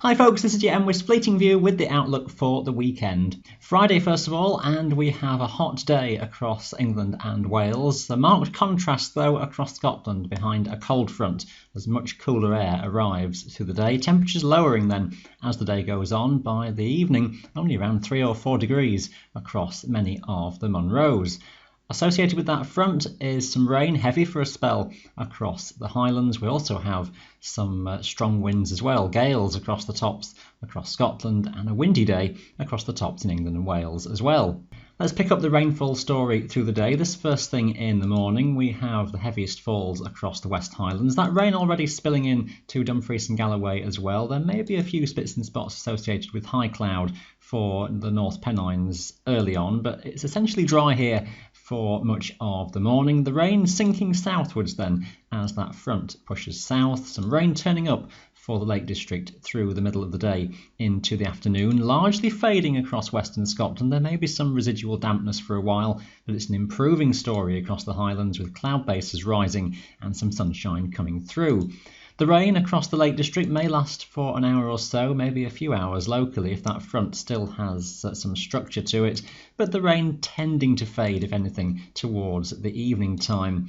Hi folks, this is your MWIS Fleeting View with the outlook for the weekend. Friday first of all, and we have a hot day across England and Wales. A marked contrast though across Scotland behind a cold front as much cooler air arrives through the day. Temperatures lowering then as the day goes on. By the evening, only around 3 or 4 degrees across many of the Munros. Associated with that front is some rain, heavy for a spell across the Highlands. We also have some strong winds as well, gales across the tops across Scotland, and a windy day across the tops in England and Wales as well. Let's pick up the rainfall story through the day. This first thing in the morning, we have the heaviest falls across the West Highlands. That rain already spilling in to Dumfries and Galloway as well. There may be a few spits and spots associated with high cloud for the North Pennines early on, but it's essentially dry here for much of the morning. The rain sinking southwards then as that front pushes south. Some rain turning up for the Lake District through the middle of the day into the afternoon, largely fading across western Scotland. There may be some residual dampness for a while, but it's an improving story across the Highlands with cloud bases rising and some sunshine coming through. The rain across the Lake District may last for an hour or so, maybe a few hours locally if that front still has some structure to it, but the rain tending to fade, if anything, towards the evening time.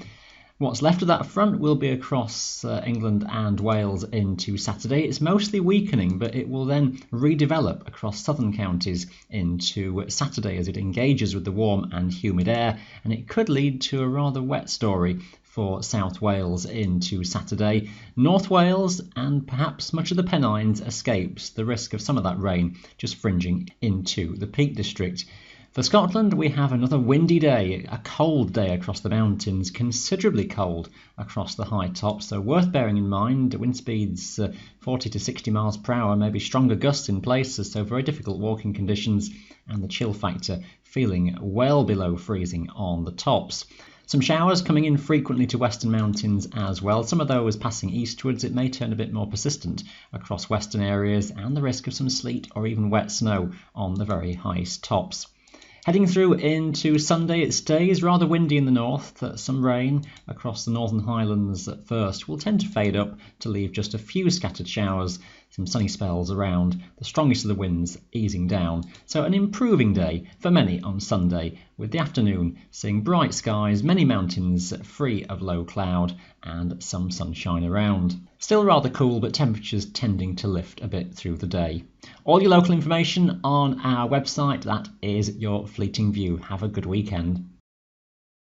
What's left of that front will be across England and Wales into Saturday. It's mostly weakening, but it will then redevelop across southern counties into Saturday as it engages with the warm and humid air, and it could lead to a rather wet story for South Wales into Saturday. North Wales and perhaps much of the Pennines escapes the risk of some of that rain just fringing into the Peak District. For Scotland, we have another windy day, a cold day across the mountains, considerably cold across the high tops, so worth bearing in mind. Wind speeds 40 to 60 miles per hour, maybe stronger gusts in places, so very difficult walking conditions, and the chill factor feeling well below freezing on the tops. Some showers coming in frequently to western mountains as well. Some of those passing eastwards. It may turn a bit more persistent across western areas, and the risk of some sleet or even wet snow on the very highest tops. Heading through into Sunday, it stays rather windy in the north. Some rain across the Northern Highlands at first will tend to fade up to leave just a few scattered showers, some sunny spells around, the strongest of the winds easing down. So an improving day for many on Sunday, with the afternoon seeing bright skies, many mountains free of low cloud, and some sunshine around. Still rather cool, but temperatures tending to lift a bit through the day. All your local information on our website. That is your Fleeting View. Have a good weekend.